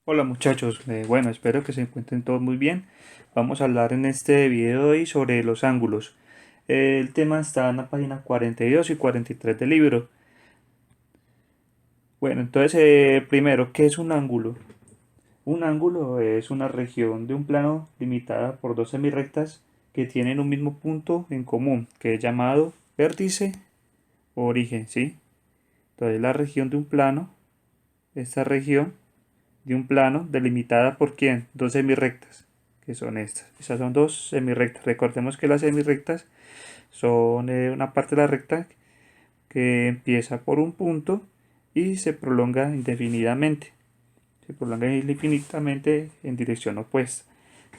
Hola muchachos, bueno, espero que se encuentren todos muy bien. Vamos a hablar en este video de hoy sobre los ángulos. El tema está en la página 42 y 43 del libro. Bueno, entonces primero, ¿qué es un ángulo? Un ángulo es una región de un plano limitada por dos semirrectas que tienen un mismo punto en común, que es llamado vértice o origen, ¿sí? Entonces la región de un plano, esta región de un plano delimitada por ¿quién? Dos semirrectas, que son estas. Estas son dos semirrectas. Recordemos que las semirrectas son una parte de la recta que empieza por un punto y se prolonga indefinidamente. Se prolonga infinitamente en dirección opuesta.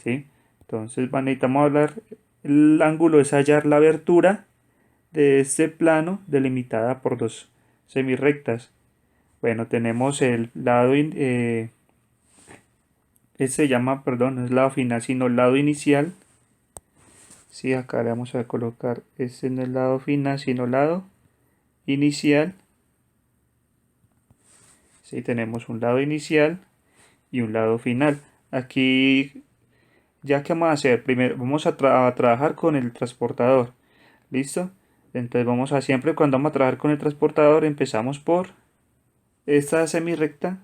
¿Sí? Entonces necesitamos hablar, el ángulo es hallar la abertura de este plano delimitada por dos semirrectas. Bueno, tenemos el lado este se llama, perdón, no es lado final, sino lado inicial. Sí, acá le vamos a colocar, este no es lado final, sino lado inicial. Sí, tenemos un lado inicial y un lado final. Aquí, ya que vamos a hacer, primero vamos a trabajar con el transportador. ¿Listo? Entonces vamos a siempre cuando vamos a trabajar con el transportador empezamos por esta semirrecta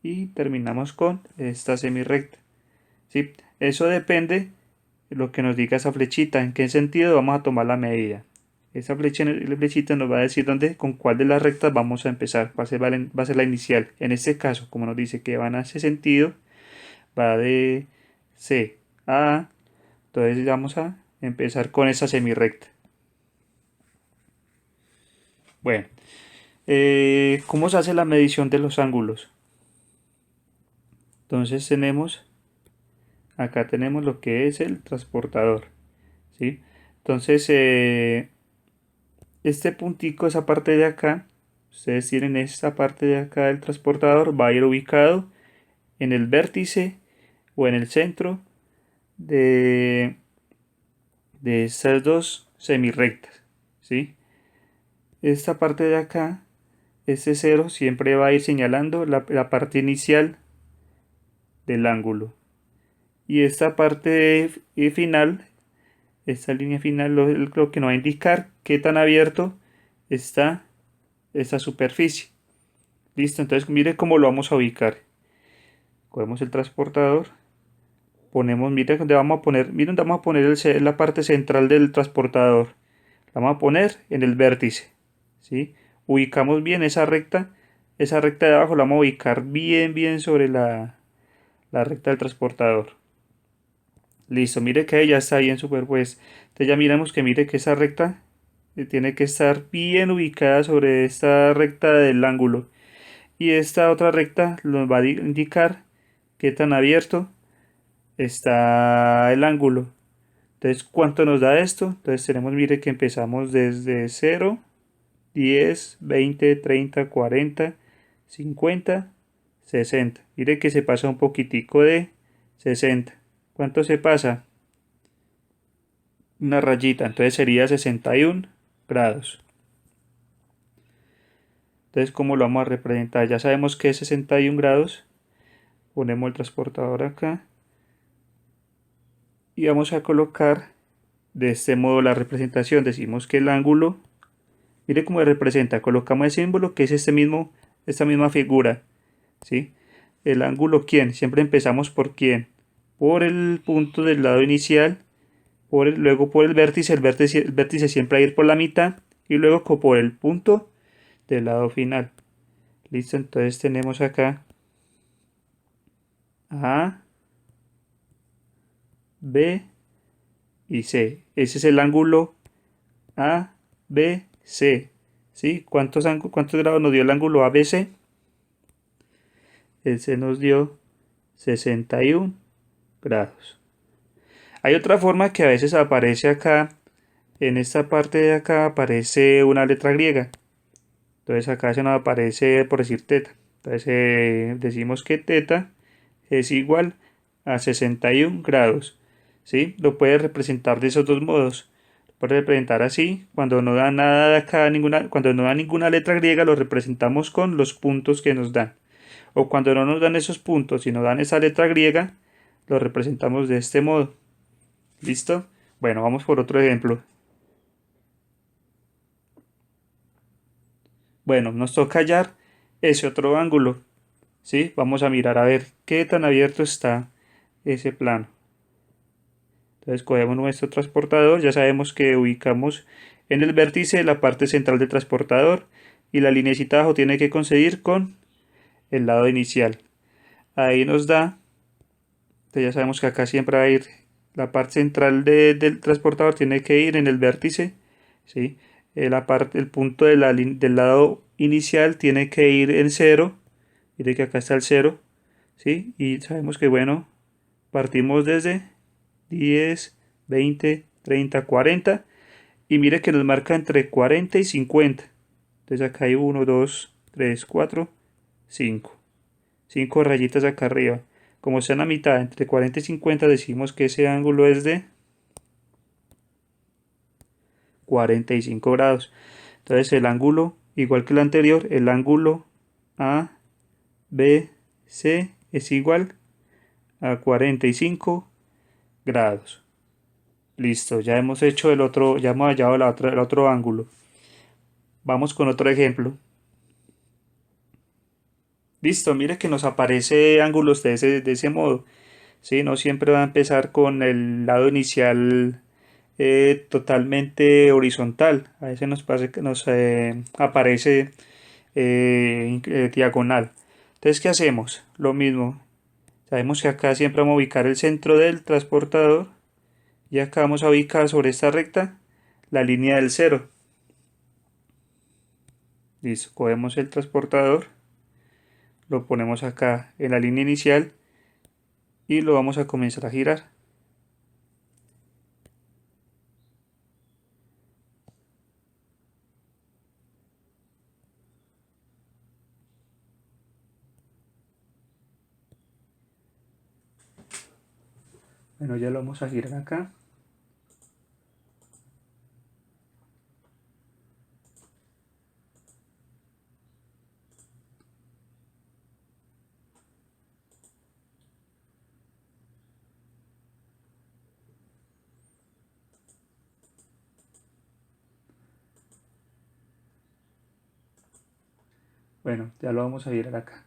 y terminamos con esta semirrecta. ¿Sí? Eso depende lo que nos diga esa flechita, en qué sentido vamos a tomar la medida. Esa flechita nos va a decir dónde, con cuál de las rectas vamos a empezar. Va a ser la inicial. En este caso, como nos dice que van a ese sentido, va de C a A. Entonces vamos a empezar con esa semirrecta. Bueno, ¿cómo se hace la medición de los ángulos? Entonces acá tenemos lo que es el transportador. ¿Sí? Entonces, este puntico, esa parte de acá, ustedes tienen esta parte de acá del transportador, va a ir ubicado en el vértice o en el centro de, de estas dos semirrectas, ¿sí? Esta parte de acá, este cero siempre va a ir señalando la parte inicial del ángulo. Y esta parte final, esta línea final, lo que nos va a indicar qué tan abierto está esta superficie. Listo, entonces mire cómo lo vamos a ubicar. Cogemos el transportador, ponemos, mire dónde vamos a poner, miren dónde vamos a poner la parte central del transportador. La vamos a poner en el vértice, ¿sí? Ubicamos bien esa recta de abajo la vamos a ubicar bien sobre la recta del transportador. Listo, mire que ya está bien superpuesta. Entonces ya miramos que mire que esa recta tiene que estar bien ubicada sobre esta recta del ángulo. Y esta otra recta nos va a indicar qué tan abierto está el ángulo. Entonces, ¿cuánto nos da esto? Entonces tenemos, mire que empezamos desde 0, 10, 20, 30, 40, 50, 60. Mire que se pasa un poquitico de 60. ¿Cuánto se pasa? Una rayita, entonces sería 61 grados. Entonces, ¿cómo lo vamos a representar? Ya sabemos que es 61 grados. Ponemos el transportador acá y vamos a colocar de este modo la representación. Decimos que el ángulo, mire cómo se representa, colocamos el símbolo que es esta misma figura, ¿sí? El ángulo ¿quién? Siempre empezamos por ¿quién? Por el punto del lado inicial, luego por el vértice siempre va a ir por la mitad y luego por el punto del lado final. Listo, entonces tenemos acá A, B y C. Ese es el ángulo A, B, C. ¿Sí? ¿Cuántos grados nos dio el ángulo ABC? Se nos dio 61 grados. Hay otra forma que a veces aparece acá, en esta parte de acá aparece una letra griega. Entonces acá se nos aparece por decir teta. Entonces decimos que teta es igual a 61 grados. ¿Sí? Lo puede representar de esos dos modos. Lo puede representar así. Cuando no da nada de acá, cuando no da ninguna letra griega, lo representamos con los puntos que nos dan. O cuando no nos dan esos puntos y nos dan esa letra griega, lo representamos de este modo. ¿Listo? Bueno, vamos por otro ejemplo. Bueno, nos toca hallar ese otro ángulo. ¿Sí? Vamos a mirar a ver qué tan abierto está ese plano. Entonces cogemos nuestro transportador, ya sabemos que ubicamos en el vértice la parte central del transportador y la linecita abajo tiene que coincidir con el lado inicial. Ahí nos da, entonces ya sabemos que acá siempre va a ir la parte central del transportador, tiene que ir en el vértice, ¿sí? El punto de del lado inicial tiene que ir en 0, mire que acá está el 0, ¿sí? Y sabemos que bueno, partimos desde 10, 20, 30, 40 y mire que nos marca entre 40 y 50. Entonces acá hay 1, 2, 3, 4, 5. 5 rayitas acá arriba. Como está en la mitad, entre 40 y 50, decimos que ese ángulo es de 45 grados. Entonces el ángulo, igual que el anterior, el ángulo ABC es igual a 45 grados. Listo, ya hemos hecho el otro, ya hemos hallado el otro ángulo. Vamos con otro ejemplo. Listo, mire que nos aparece ángulos de ese modo. ¿Sí? No siempre va a empezar con el lado inicial totalmente horizontal. A veces nos aparece diagonal. Entonces, ¿qué hacemos? Lo mismo. Sabemos que acá siempre vamos a ubicar el centro del transportador y acá vamos a ubicar sobre esta recta la línea del cero. Listo, cogemos el transportador, lo ponemos acá en la línea inicial y lo vamos a comenzar a girar. Bueno, ya lo vamos a girar acá. Bueno, ya lo vamos a girar acá.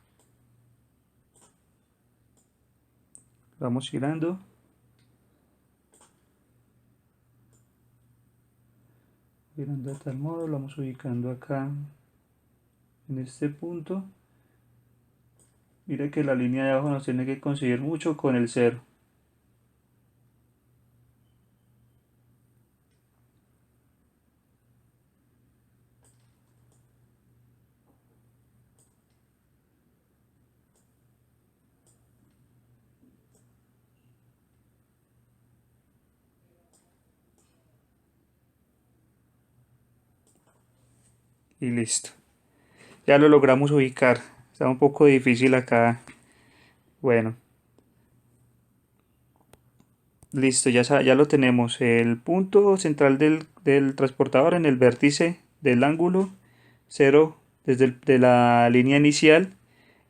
Lo vamos girando. Girando de tal modo, lo vamos ubicando acá en este punto. Mire que la línea de abajo nos tiene que coincidir mucho con el cero. Y listo. Ya lo logramos ubicar. Está un poco difícil acá. Bueno, listo, ya lo tenemos. El punto central del transportador en el vértice del ángulo cero de la línea inicial.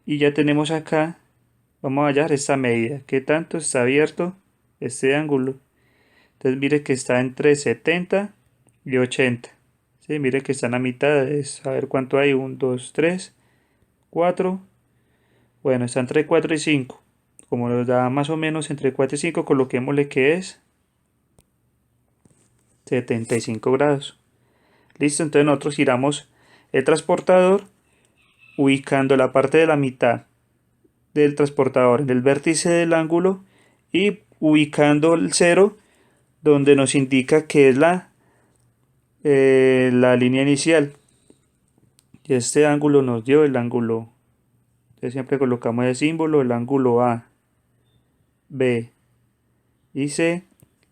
Y ya tenemos acá, vamos a hallar esta medida. ¿Qué tanto está abierto este ángulo? Entonces mire que está entre 70 y 80. ¿Sí? Mire que está en la mitad. A ver cuánto hay. 1, 2, 3, 4. Bueno, está entre 4 y 5. Como nos da más o menos entre 4 y 5, coloquémosle que es 75 grados. Listo, entonces nosotros giramos el transportador ubicando la parte de la mitad del transportador en el vértice del ángulo y ubicando el cero donde nos indica que es la línea inicial. Y este ángulo nos dio el ángulo. Entonces siempre colocamos el símbolo, el ángulo A, B y C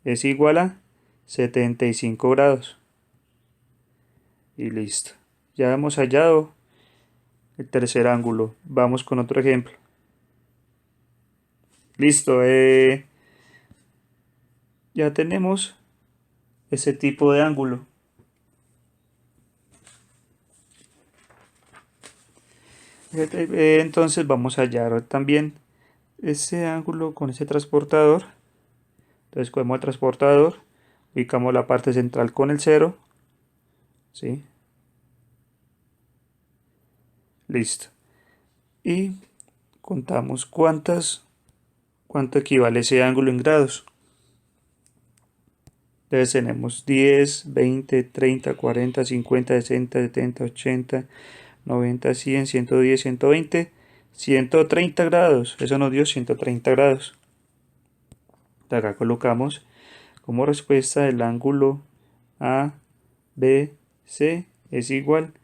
es igual a 75 grados. Y listo. Ya hemos hallado el tercer ángulo. Vamos con otro ejemplo. Listo. Ya tenemos ese tipo de ángulo. Entonces vamos a hallar también ese ángulo con ese transportador. Entonces cogemos el transportador, ubicamos la parte central con el 0, ¿sí? Listo. Y contamos cuánto equivale ese ángulo en grados. Entonces tenemos 10, 20, 30, 40, 50, 60, 70, 80, 90, 100, 110, 120, 130 grados. Eso nos dio 130 grados. Acá colocamos como respuesta el ángulo ABC es igual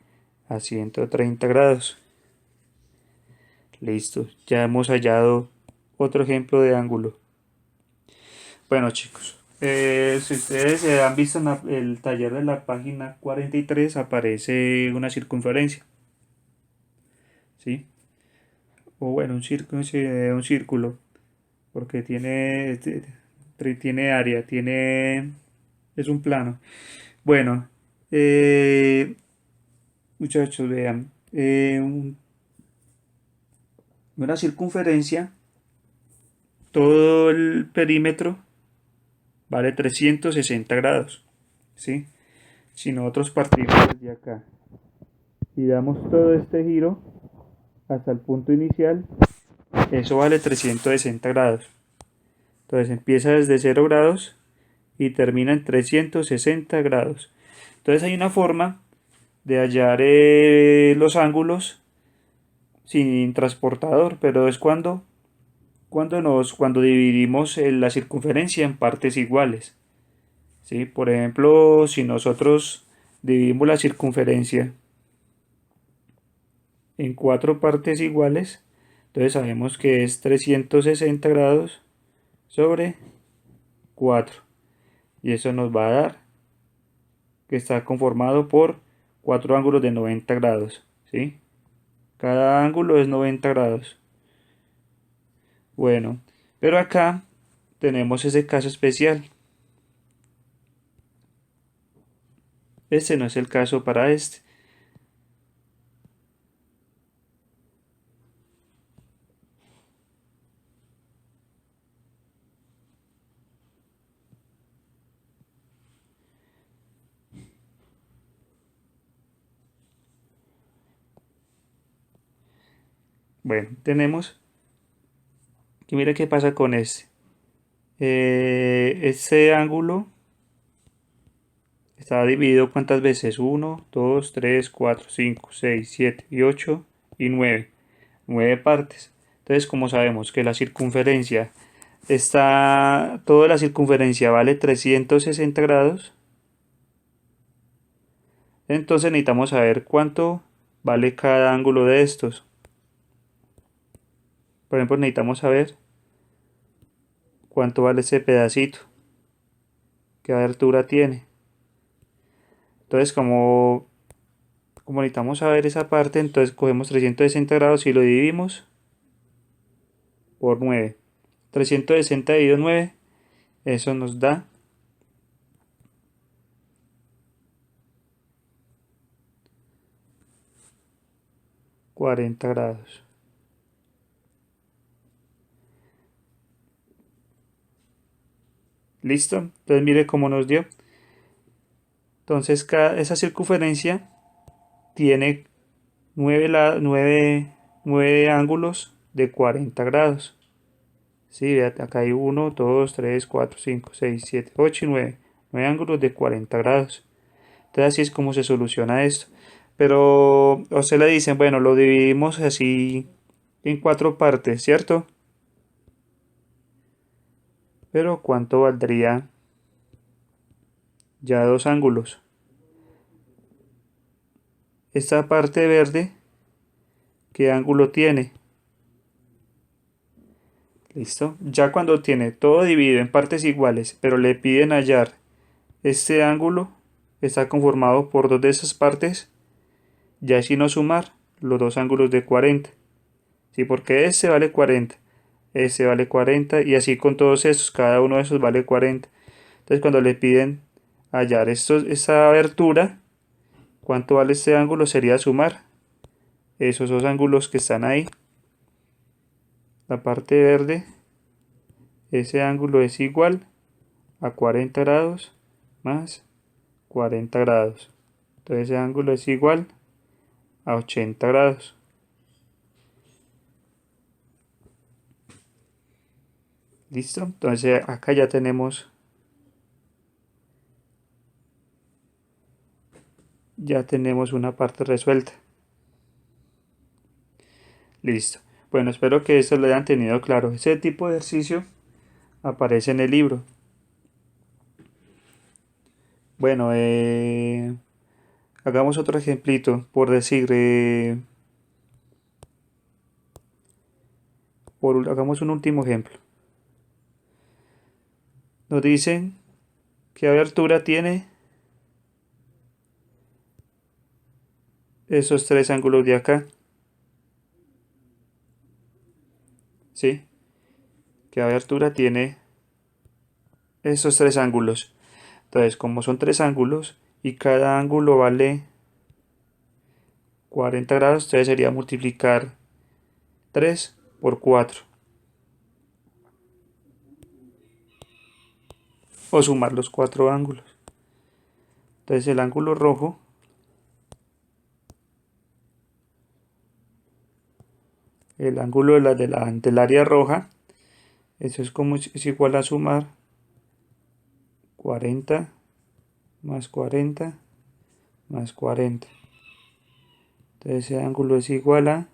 a 130 grados. Listo, ya hemos hallado otro ejemplo de ángulo. Bueno, chicos, si ustedes han visto en el taller de la página 43 aparece una circunferencia, ¿sí? O bueno, un círculo, porque tiene área, es un plano. Bueno, muchachos, vean, una circunferencia, todo el perímetro vale 360 grados, ¿sí? Si nosotros partimos desde acá y damos todo este giro hasta el punto inicial, eso vale 360 grados. Entonces empieza desde 0 grados y termina en 360 grados. Entonces hay una forma de hallar los ángulos sin transportador, pero es cuando dividimos la circunferencia en partes iguales. ¿Sí? Por ejemplo, si nosotros dividimos la circunferencia en 4 partes iguales, entonces sabemos que es 360 grados sobre 4. Y eso nos va a dar que está conformado por 4 ángulos de 90 grados. ¿Sí? Cada ángulo es 90 grados. Bueno, pero acá tenemos ese caso especial. Este no es el caso para este. Bueno, tenemos que mira qué pasa con este. Este ángulo está dividido ¿cuántas veces? 1, 2, 3, 4, 5, 6, 7 y 8 y 9. 9 partes. Entonces, como sabemos que la circunferencia toda la circunferencia vale 360 grados, entonces necesitamos saber cuánto vale cada ángulo de estos. Por ejemplo, necesitamos saber cuánto vale ese pedacito, qué abertura tiene. Entonces, como necesitamos saber esa parte, entonces cogemos 360 grados y lo dividimos por 9. 360 dividido 9, eso nos da 40 grados. ¿Listo? Entonces mire cómo nos dio. Entonces esa circunferencia tiene 9 ángulos de 40 grados. Sí, acá hay 1, 2, 3, 4, 5, 6, 7, 8 y 9. 9 ángulos de 40 grados. Entonces así es como se soluciona esto. Pero a usted le dicen, bueno, lo dividimos así en 4 partes, ¿cierto? Pero ¿cuánto valdría ya 2 ángulos? Esta parte verde, ¿qué ángulo tiene? ¿Listo? Ya cuando tiene todo dividido en partes iguales, pero le piden hallar este ángulo, está conformado por 2 de esas partes, ya si no sumar los 2 ángulos de 40. ¿Sí? Porque este vale 40, este vale 40 y así con todos esos, cada uno de esos vale 40. Entonces cuando le piden hallar esa abertura, ¿cuánto vale este ángulo? Sería sumar esos dos ángulos que están ahí, la parte verde, ese ángulo es igual a 40 grados más 40 grados. Entonces ese ángulo es igual a 80 grados. ¿Listo? Entonces acá ya tenemos una parte resuelta. Listo. Bueno, espero que esto lo hayan tenido claro. Ese tipo de ejercicio aparece en el libro. Bueno, hagamos otro ejemplito, por decir, hagamos un último ejemplo. Nos dicen qué abertura tiene esos tres ángulos de acá. ¿Sí? ¿Qué abertura tiene esos tres ángulos? Entonces, como son tres ángulos y cada ángulo vale 40 grados, entonces sería multiplicar 3 por 4. O sumar los cuatro ángulos. Entonces el ángulo rojo del área roja, eso es igual a sumar 40 más 40 más 40. Entonces ese ángulo es igual a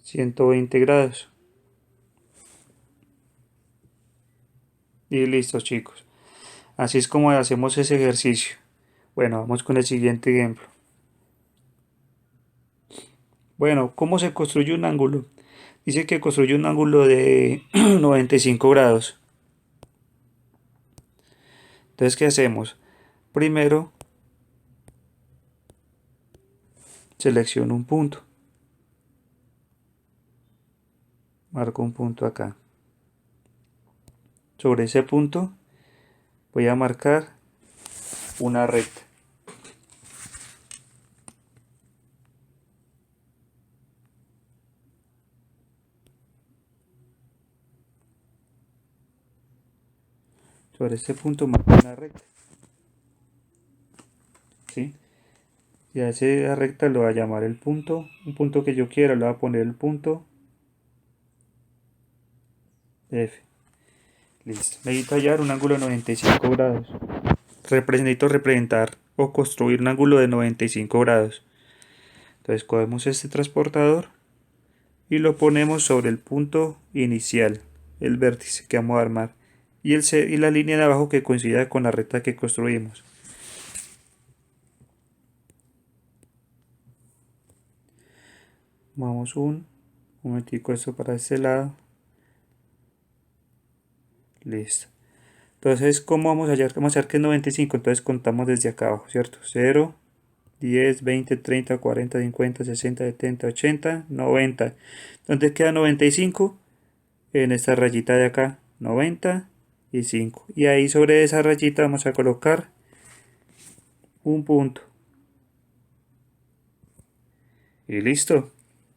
120 grados. Y listo, chicos. Así es como hacemos ese ejercicio. Bueno, vamos con el siguiente ejemplo. Bueno, ¿cómo se construye un ángulo? Dice que construye un ángulo de 95 grados. Entonces, ¿qué hacemos? Primero, selecciono un punto. Marco un punto acá. Sobre ese punto voy a marcar una recta. Sobre este punto marco una recta. ¿Sí? Y a esa recta lo voy a llamar el punto, un punto que yo quiera, le voy a poner el punto F. Listo. Necesito hallar un ángulo de 95 grados. Necesito representar o construir un ángulo de 95 grados. Entonces cogemos este transportador y lo ponemos sobre el punto inicial, el vértice que vamos a armar, y la línea de abajo que coincida con la recta que construimos. Vamos un momentico esto para este lado. Listo. Entonces, ¿cómo vamos a hallar? Vamos a hallar que es 95. Entonces contamos desde acá abajo, ¿cierto? 0, 10, 20, 30, 40, 50, 60, 70, 80, 90. ¿Dónde queda 95? En esta rayita de acá, 95. Y ahí sobre esa rayita vamos a colocar un punto. Y listo.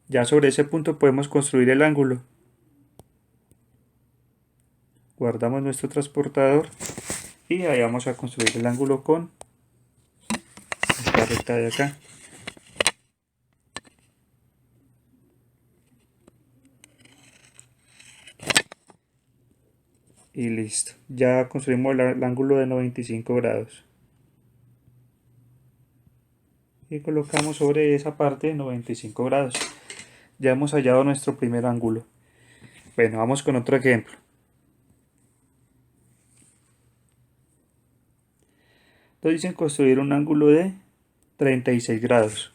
Ya sobre ese punto podemos construir el ángulo. Guardamos nuestro transportador y ahí vamos a construir el ángulo con esta recta de acá. Y listo. Ya construimos el ángulo de 95 grados. Y colocamos sobre esa parte 95 grados. Ya hemos hallado nuestro primer ángulo. Bueno, vamos con otro ejemplo. Entonces dicen construir un ángulo de 36 grados.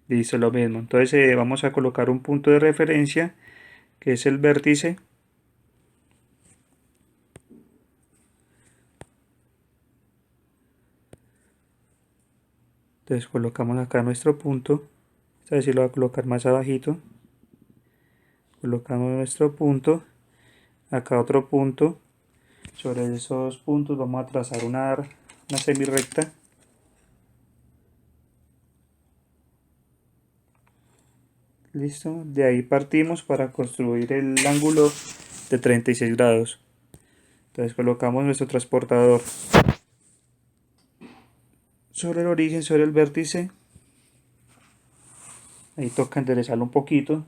Dice lo mismo. Entonces vamos a colocar un punto de referencia que es el vértice. Entonces colocamos acá nuestro punto. Esta vez sí lo voy a colocar más abajito. Colocamos nuestro punto. Acá otro punto. Sobre esos puntos vamos a trazar una semirrecta. Listo, de ahí partimos para construir el ángulo de 36 grados. Entonces colocamos nuestro transportador sobre el origen, sobre el vértice. Ahí toca enderezarlo un poquito.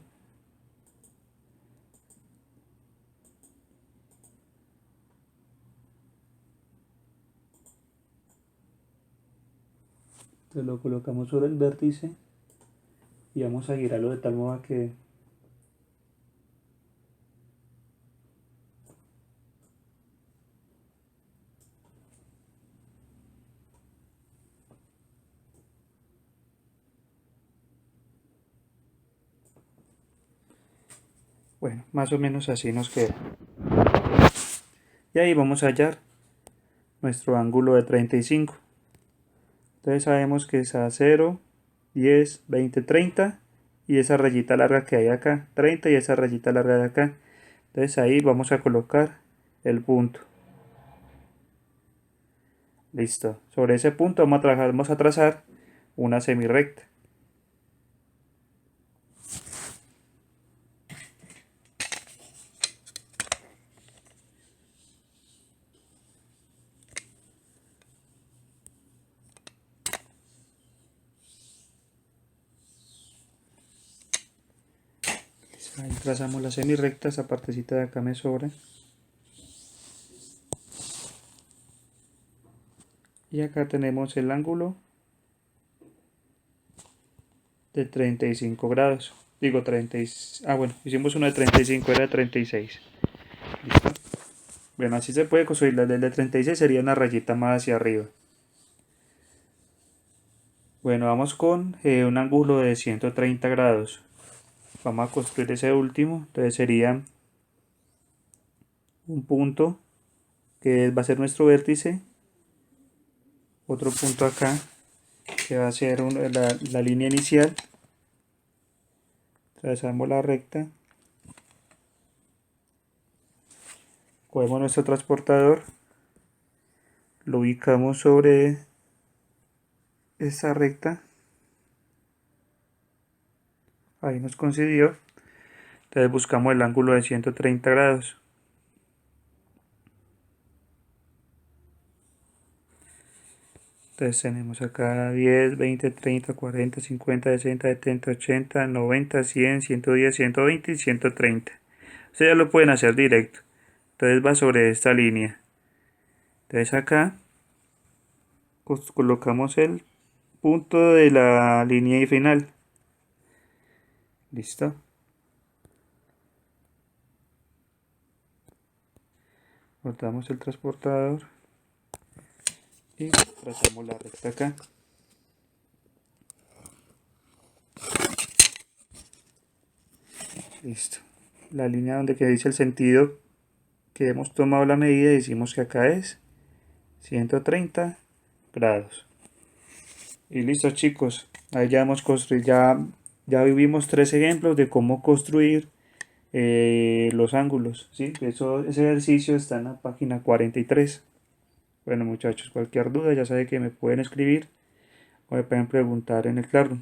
Entonces lo colocamos sobre el vértice y vamos a girarlo de tal modo que bueno, más o menos así nos queda. Y ahí vamos a hallar nuestro ángulo de 35. Entonces sabemos que es a 0, 10, 20, 30 y esa rayita larga que hay acá, 30 y esa rayita larga de acá. Entonces ahí vamos a colocar el punto. Listo. Sobre ese punto vamos a trazar una semirrecta. Ahí trazamos la semirrecta, esa partecita de acá me sobra. Y acá tenemos el ángulo de 35 grados. Digo 30 bueno, hicimos uno de 35, era de 36. ¿Listo? Bueno, así se puede construir. La de 36 sería una rayita más hacia arriba. Bueno, vamos con un ángulo de 130 grados. Vamos a construir ese último. Entonces sería un punto que va a ser nuestro vértice. Otro punto acá que va a ser la línea inicial. Trazamos la recta. Cogemos nuestro transportador. Lo ubicamos sobre esta recta. Ahí nos coincidió. Entonces buscamos el ángulo de 130 grados. Entonces tenemos acá 10, 20, 30, 40, 50, 60, 70, 80, 90, 100, 110, 120 y 130. Ustedes ya lo pueden hacer directo. Entonces va sobre esta línea. Entonces acá colocamos el punto de la línea final. Listo. Cortamos el transportador y trazamos la recta acá. Listo. La línea donde que dice el sentido que hemos tomado la medida y decimos que acá es 130 grados. Y listo, chicos, ahí ya hemos construido, ya vivimos 3 ejemplos de cómo construir los ángulos, ¿sí? Ese ejercicio está en la página 43. Bueno, muchachos, cualquier duda ya saben que me pueden escribir o me pueden preguntar en el Classroom.